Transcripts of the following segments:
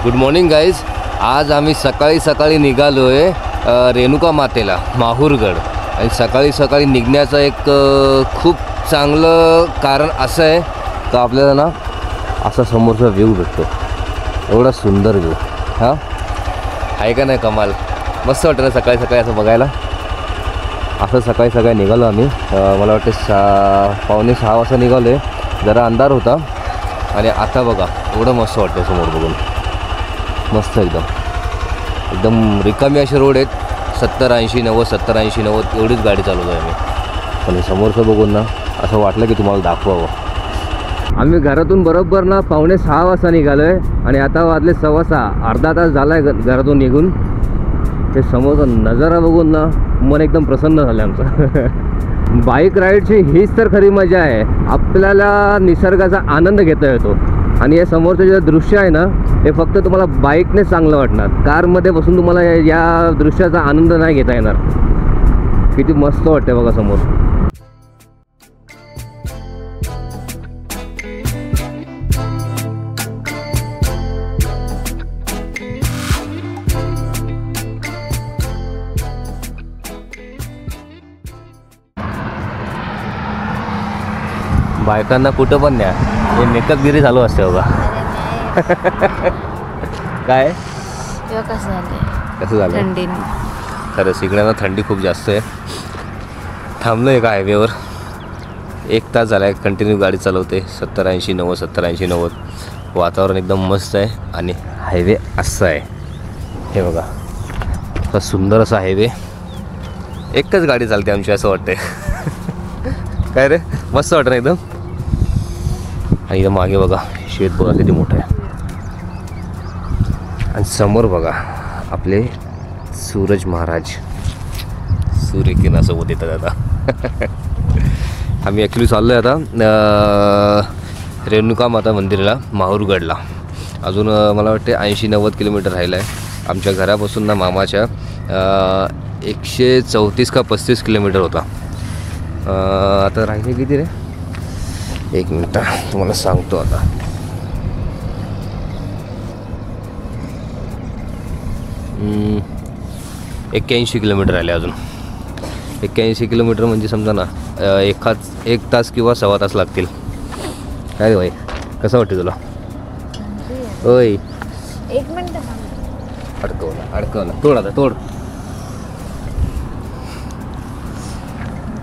Good morning guys. आज आम्ही सकाळी निघालो आहे रेणुका मातेला माहूरगड. आणि सकाळी निघण्याचं एक खूप चांगलं कारण असं आहे का आपल्याला ना असा समोरचा व्ह्यू भेटतो. एवढा सुंदर व्ह्यू आहे का नाही? कमाल. मस्त वाटतं ना सकाळी असं बघायला. असं सकाळी निघालो आम्ही. मला वाटते 5:45 वाजता निघालो आहे. जरा अंधार होता आणि आता बघा एवढं मस्त वाटतं समोर बघून. मस्त एकदम रिकामी असे रोड आहेत. 70-80-90 एवढीच गाडी चालवतो आहे आम्ही. पण समोरचं बघून ना असं वाटलं की तुम्हाला दाखवावं. आम्ही घरातून बरोबर ना 5:45 वाजता निघालो आहे आणि आता वाजले 6:15. अर्धा तास झाला आहे घरातून निघून. ते समोरचा नजारा बघून ना मन एकदम प्रसन्न झालं आमचं. बाईक राईडची हीच तर खरी मजा आहे. आपल्याला निसर्गाचा आनंद घेता येतो आणि हे समोरचं जे दृश्य आहे ना हे फक्त तुम्हाला बाईकने चांगलं वाटणार. कारमध्ये बसून तुम्हाला या दृश्याचा आनंद नाही घेता येणार. किती मस्त वाटते बघा समोर. बायकांना कुठं पण न्या, हे मेकअपगिरी चालू असते बघा. काय कसं झालं थंडीने? खरंच इकडे ना थंडी खूप जास्त आहे. थांबलो एका हायवेवर. 1 तास झाला आहे कंटिन्यू गाडी चालवते. 70-80-90 वातावरण एकदम मस्त आहे आणि हायवे असं आहे. हे बघा असा सुंदर असा हायवे. एकच गाडी चालते आमची असं वाटते. काय रे मस्त वाटतं ना एकदम. आणि इथं मागे बघा शेत बघा किती मोठं आहे. आणि समोर बघा आपले सूरज महाराज सूर्यकिरणासोबत येतात आता. आम्ही ॲक्च्युली चाललो आहे आता रेणुका माता मंदिराला माहूरगडला. अजून मला वाटते 80-90 किलोमीटर राहिलं आहे आमच्या घरापासून ना मामाच्या. 134 का 35 किलोमीटर होता. आता राहिले किती रे? 1 मिनटं तुम्हाला सांगतो आता. हम्म 81 किलोमीटर राहिले अजून. 81 किलोमीटर म्हणजे समजा ना 1 तास किंवा 1.25 तास लागतील. काय रे भाई कसं वाटतं तुला? होय 1 मिनिट अडकवला तोड आता तोड.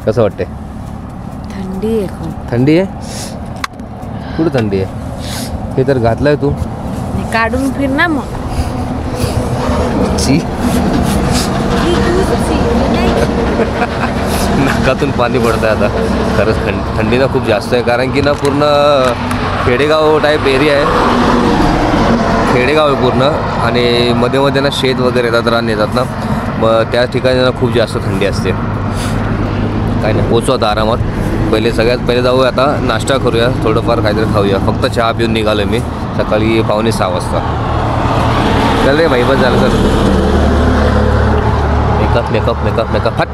कसं वाटते? थंडी आहे खूप. थंडी आहे? कुठं थंडी आहे? हे तर घातलंय तू. काढून फिर ना मग. नाकातून पाणी पडतं आहे आता. खरंच थंडी ना खूप जास्त आहे. कारण की ना पूर्ण खेडेगाव टाईप एरिया आहे. खेडेगाव आहे पूर्ण. आणि मध्ये ना शेत वगैरे येतात, रान येतात ना. मग त्या ठिकाणी ना खूप जास्त थंडी असते. काय नाही पोचू आता आरामात. सगळ्यात पहिले जाऊया आता नाश्ता करूया. थोडंफार काहीतरी खाऊया. फक्त चहा पिऊन निघालो मी सकाळी 5:45 वाजता. चल रे भाई बस झालं. चल मेकअप हट.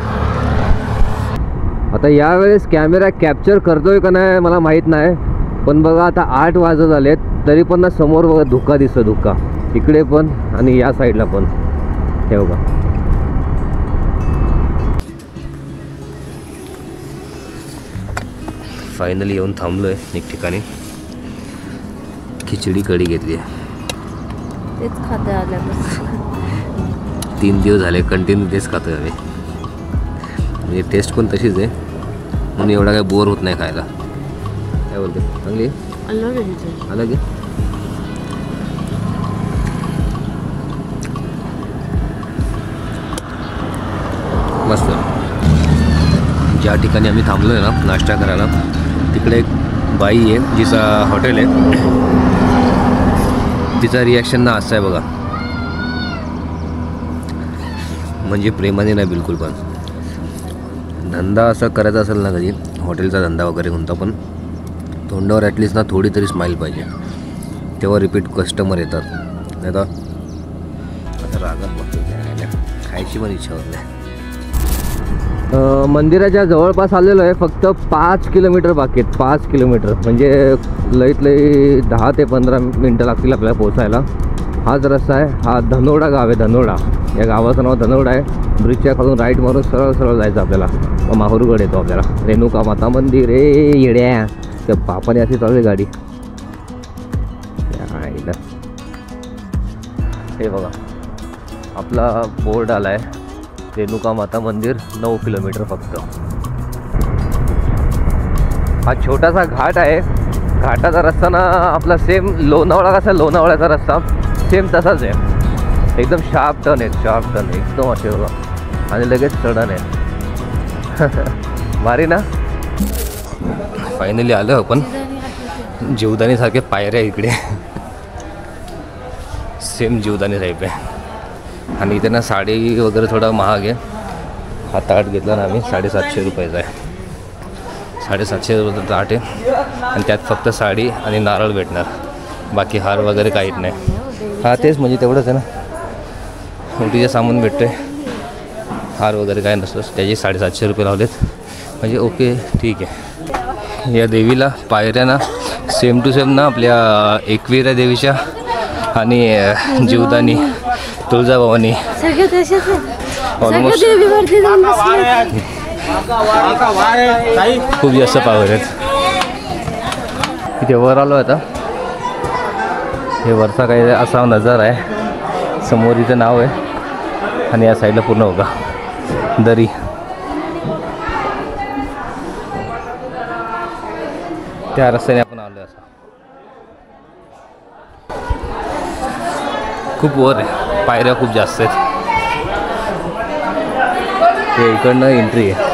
आता यावेळेस कॅमेरा कॅप्चर करतोय का नाही मला माहीत नाही. पण बघा आता 8 वाजत आलेत तरी पण ना समोर बघा धुका दिसतो. धुका इकडे पण आणि या साईडला पण. हे बघा फायनली येऊन थांबलो आहे एक ठिकाणी. खिचडी कढी घेतली आहे. तेच खाते आल्यापासून 3 दिवस झाले कंटिन्यू तेच खातोय आम्ही. म्हणजे टेस्ट पण तशीच आहे म्हणून एवढा काही बोर होत नाही खायला. काय बोलते? चांगली अलग आहे. मस्त. ज्या ठिकाणी आम्ही थांबलो आहे ना नाश्ता करायला तिकडे एक बाई आहे जिचा हॉटेल आहे. तिचा रिॲक्शन ना असं आहे बघा. म्हणजे प्रेमाने नाही बिलकुल. पण धंदा असा करायचा असेल ना कधी हॉटेलचा धंदा वगैरे कोणता पण तोंडावर ॲटलिस्ट ना थोडी तरी स्माईल पाहिजे. तेव्हा रिपीट कस्टमर येतात. नाही तर आता रागात बघतो खायची पण इच्छा होत नाही. मंदिराच्या जवळपास आलेलो आहे. फक्त 5 किलोमीटर बाकी आहेत. 5 किलोमीटर म्हणजे लईत लई 10 ते 15 मिनटं लागतील आपल्याला पोचायला. हाच रस्ता आहे. हा धनोडा गाव आहे. धनोडा या गावाचं नाव धनोडा आहे. ब्रिजच्या खालून राईट मारून सरळ सरळ जायचं आपल्याला. मग माहूरगड येतो आपल्याला. रेणुका माता मंदिर रे येड्या. त्या बापाने अशी चालली गाडी. हे बघा आपला बोर्ड आला आहे. रेणुका माता मंदिर 9 किलोमीटर फक्त. हा छोटासा घाट आहे. घाटाचा रस्ता ना आपला सेम लोणावळा कसा लोणावळ्याचा रस्ता सेम तसाच आहे. एकदम शार्प टर्न आहे. शार्प टर्न एकदम असे बघा. आणि लगेच चढण आहे. भारी ना. फायनली आलो आपण. जीवदानीसारखे पायऱ्या इकडे सेम जीवदानी टाईप आहे. आणि इथे ना साडी वगैरे थोडा महाग आहे. हा ताट घेतला ना आम्ही 750 रुपयाचा आहे. 750 रुपयाचा ताट आहे. आणि त्यात फक्त साडी आणि नारळ भेटणार. बाकी हार वगैरे काहीच नाही. हा तेच म्हणजे तेवढंच आहे ना. उलटीचे सामान भेटतं आहे. हार वगैरे काय नसतं. त्याचे 750 रुपये लावलेत. म्हणजे ओके ठीक आहे. या देवीला पायऱ्या ना सेम टू सेम ना आपल्या एकविरा देवीच्या आणि जीवदानी तुळजाभवानी ऑलमोस्ट खूप जास्त पावर आहेत. इथे वर आलो आता. हे वरचा काही असा नजारा आहे. समोर इथं नाव आहे आणि या साईडला पूर्ण बघा दरी. त्या रस्त्याने आपण आलो. असं खूप वर आहे. पायऱ्या खूप जास्त आहेत. हे इकडनं एंट्री आहे.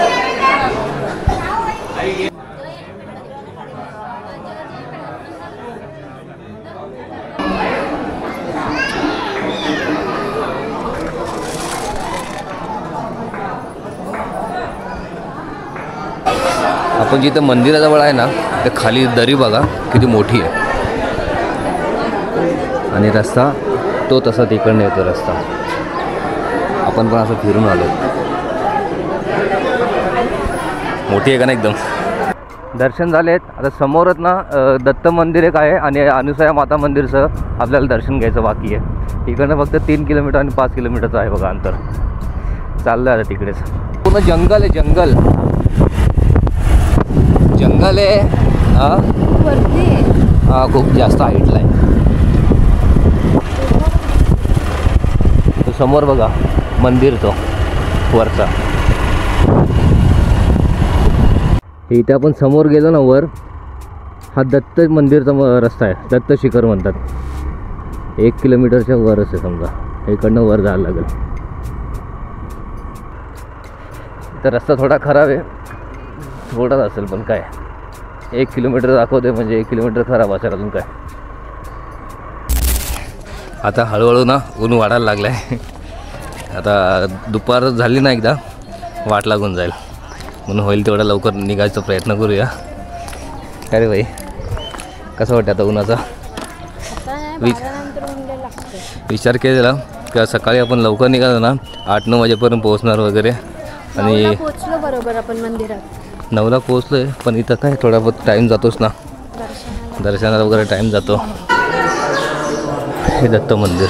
आपण जिथं मंदिराजवळ आहे ना ते खाली दरी बघा किती मोठी आहे. आणि रस्ता तो तसा तिकडनं येतो रस्ता. आपण पण असं फिरून आलो. मोठी आहे का ना एकदम. दर्शन झालेत. आता समोरच ना दत्त मंदिर एक आहे आणि अनुसया माता मंदिरचं आपल्याला दर्शन घ्यायचं बाकी आहे. इकडनं फक्त 3 किलोमीटर आणि 5 किलोमीटरचं आहे बघा अंतर. चाललं आता तिकडेच. पूर्ण जंगल आहे. जंगल जंगल आहे. हा खूप जास्त हाईटला आहे. तो समोर बघा मंदिर तो वरचा. इथे आपण समोर गेलो ना वर. हा दत्त मंदिरचा रस्ता आहे. दत्त शिखर म्हणतात. 1 किलोमीटरच्या वरच आहे समजा. इकडनं वर जायला लागेल. तर रस्ता थोडा खराब आहे. थोडाच असेल पण काय 1 किलोमीटर दाखवते म्हणजे 1 किलोमीटर खराब असेल अजून काय. आता हळूहळू ना ऊन वाढायला लागलं आहे. आता दुपार झाली ना एकदा वाट लागून जाईल. म्हणून होईल तेवढा लवकर निघायचा प्रयत्न करूया. काय रे बाई कसं वाटतं आता उन्हाचा. विचार केलेला की सकाळी आपण लवकर निघालो ना 8-9 वाजेपर्यंत पोहोचणार वगैरे. आणि पोहोचलो बरोबर आपण मंदिरात. 9ला पोहोचलो आहे. पण इथं काय थोडा बहुत टाईम जातोच ना. दर्शनाला वगैरे टाईम जातो. हे दत्त मंदिर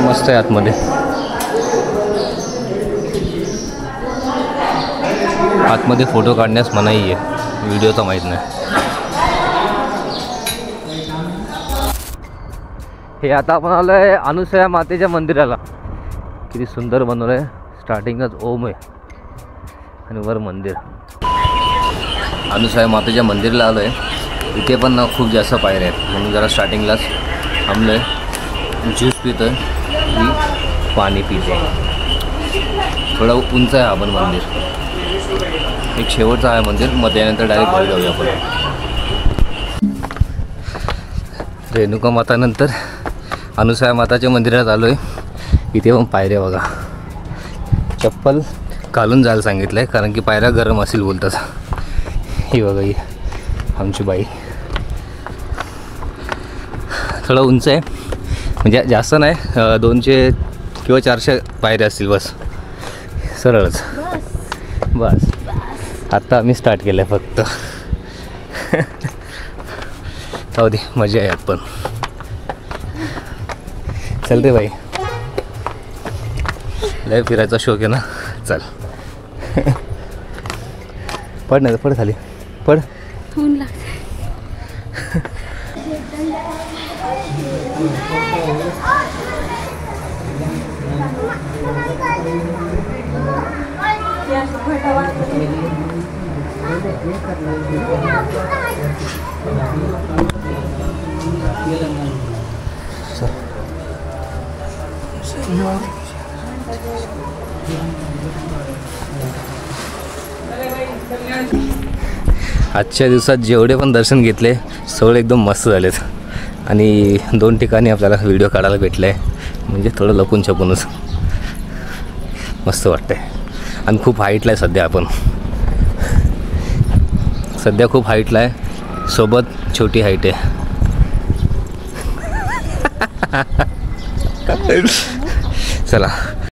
मस्त आहे. आतमध्ये आतमध्ये फोटो काढण्यास मनाई आहे. व्हिडिओचा माहीत नाही. हे आता आपण आलो आहे अनुसया मातेच्या मंदिराला. किती सुंदर बनवलं आहे. स्टार्टिंगच ओम आहे आणि वर मंदिर. अनुसया मातेच्या मंदिराला आलो आहे. इथे पण ना खूप जास्त पायऱ्या आहेत. म्हणून जरा स्टार्टिंगलाच थांबलो आहे. ज्यूस पितो आहे मी पाणी पितो. थोडं उंच आहे आपण मंदिर. एक शेवटचं आहे मंदिर. मग त्यानंतर डायरेक्ट घरी जाऊया आपण. रेणुका मातानंतर अनुसया माताच्या मंदिरात आलो आहे. इथे पण पायऱ्या बघा. चप्पल घालून जायला सांगितलं आहे कारण की पायऱ्या गरम असेल बोलतात. ही बघा ही आमची बाई. थोडं उंच आहे म्हणजे जास्त नाही. 200 किंवा 400 पायऱ्या असतील बस. सरळच बस. आत्ता आम्ही स्टार्ट केलं आहे फक्त. जाऊ दे मजा आहे. आपण चल रे बाई, लय फिरायचा शौक आहे ना. चल पड नाही पड खाली पड. ऊन लागते. आजच्या दिवसात जेवढे पण दर्शन घेतले सगळे एकदम मस्त झालेत. आणि 2 ठिकाणी आपल्याला व्हिडिओ काढायला भेटले आहे, म्हणजे थोडं लपून छपूनच मस्त वाटतंय. आणि खूप हाईटला आहे सध्या, आपण सध्या खूप हाईटला आहे, सोबत छोटी हाईट आहे. चला